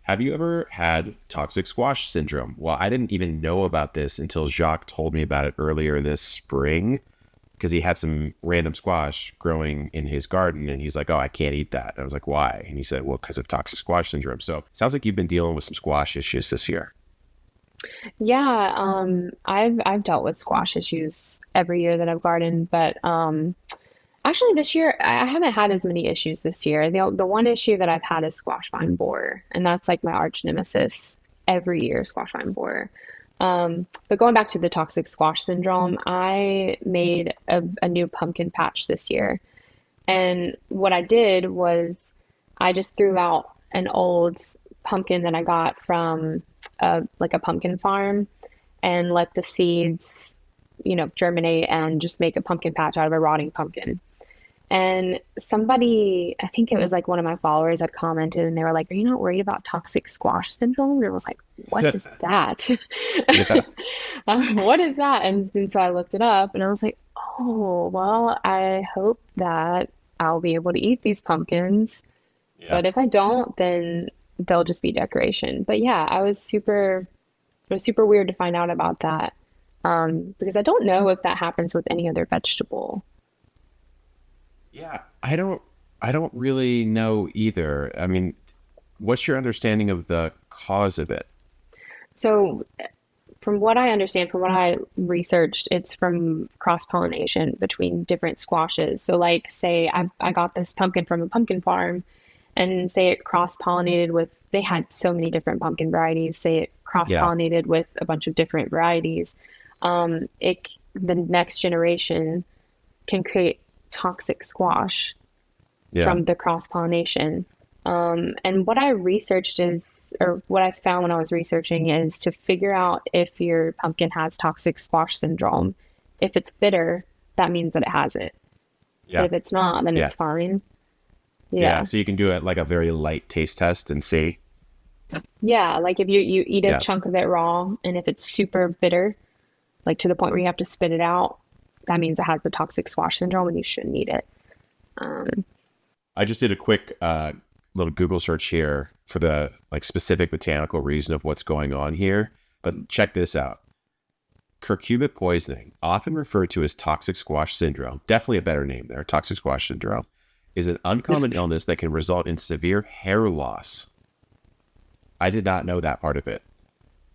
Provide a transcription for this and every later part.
Have you ever had toxic squash syndrome? Well, I didn't even know about this until Jacques told me about it earlier this spring because he had some random squash growing in his garden and he's like, oh, I can't eat that. And I was like, why? And he said, well, because of toxic squash syndrome. So sounds like you've been dealing with some squash issues this year. Yeah, I've dealt with squash issues every year that I've gardened, but actually this year I haven't had as many issues this year. The one issue that I've had is squash vine borer, and that's like my arch nemesis every year, squash vine borer. But going back to the toxic squash syndrome, I made a new pumpkin patch this year, and what I did was I just threw out an old pumpkin that I got from like a pumpkin farm and let the seeds, germinate and just make a pumpkin patch out of a rotting pumpkin. And somebody, I think it was like one of my followers had commented and they were like, are you not worried about toxic squash syndrome? And I was like, what is that? Yeah. What is that? And so I looked it up and I was like, oh, well, I hope that I'll be able to eat these pumpkins. Yeah. But if I don't, then they'll just be decoration. But yeah, it was super weird to find out about that. Because I don't know if that happens with any other vegetable. Yeah. I don't really know either. I mean, what's your understanding of the cause of it? So from what I understand, from what I researched, it's from cross pollination between different squashes. So, like, say I got this pumpkin from a pumpkin farm, and say it cross pollinated with, they had so many different pumpkin varieties, say it cross Yeah. pollinated with a bunch of different varieties. The next generation can create toxic squash Yeah. from the cross pollination. And what I researched is, or what I found when I was researching is to figure out if your pumpkin has toxic squash syndrome. If it's bitter, that means that it has it. But Yeah. if it's not, then Yeah. it's fine. Yeah. Yeah. So you can do it like a very light taste test and see. Yeah. Like if you eat a Yeah. chunk of it raw and if it's super bitter, like to the point where you have to spit it out, that means it has the toxic squash syndrome and you shouldn't eat it. Um, I just did a quick little Google search here for the like specific botanical reason of what's going on here. But check this out. Curcubic poisoning, often referred to as toxic squash syndrome, definitely a better name there, toxic squash syndrome, is an uncommon illness that can result in severe hair loss. I did not know that part of it.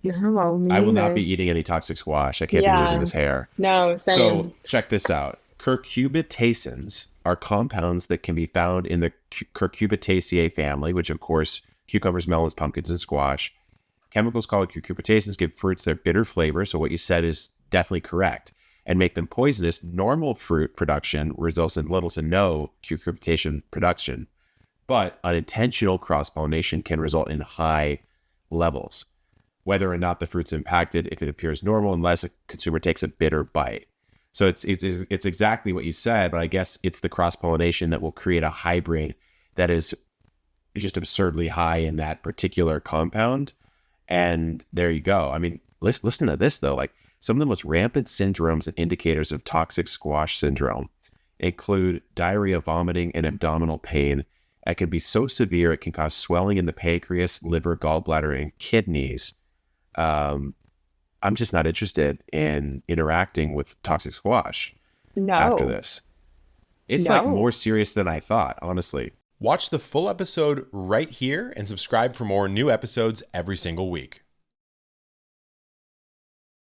no, me I will not be neither. eating any toxic squash. I can't be losing Yeah. this hair. No, So same. check this out. Curcubitacins are compounds that can be found in the Curcubitaceae family, which of course cucumbers, melons, pumpkins, and squash. Chemicals called cucurbitacins give fruits their bitter flavor. So what you said is definitely correct, and make them poisonous. Normal fruit production results in little to no cucurbitation production, but unintentional cross pollination can result in high levels. Whether or not the fruit's impacted, if it appears normal, unless a consumer takes a bitter bite. So it's exactly what you said, but I guess it's the cross pollination that will create a hybrid that is just absurdly high in that particular compound. And there you go. I mean, listen to this though. Like some of the most rampant syndromes and indicators of toxic squash syndrome include diarrhea, vomiting, and abdominal pain. It can be so severe it can cause swelling in the pancreas, liver, gallbladder, and kidneys. Um, I'm just not interested in interacting with toxic squash after No. this. It's like No. more serious than I thought, honestly. Watch the full episode right here and subscribe for more new episodes every single week.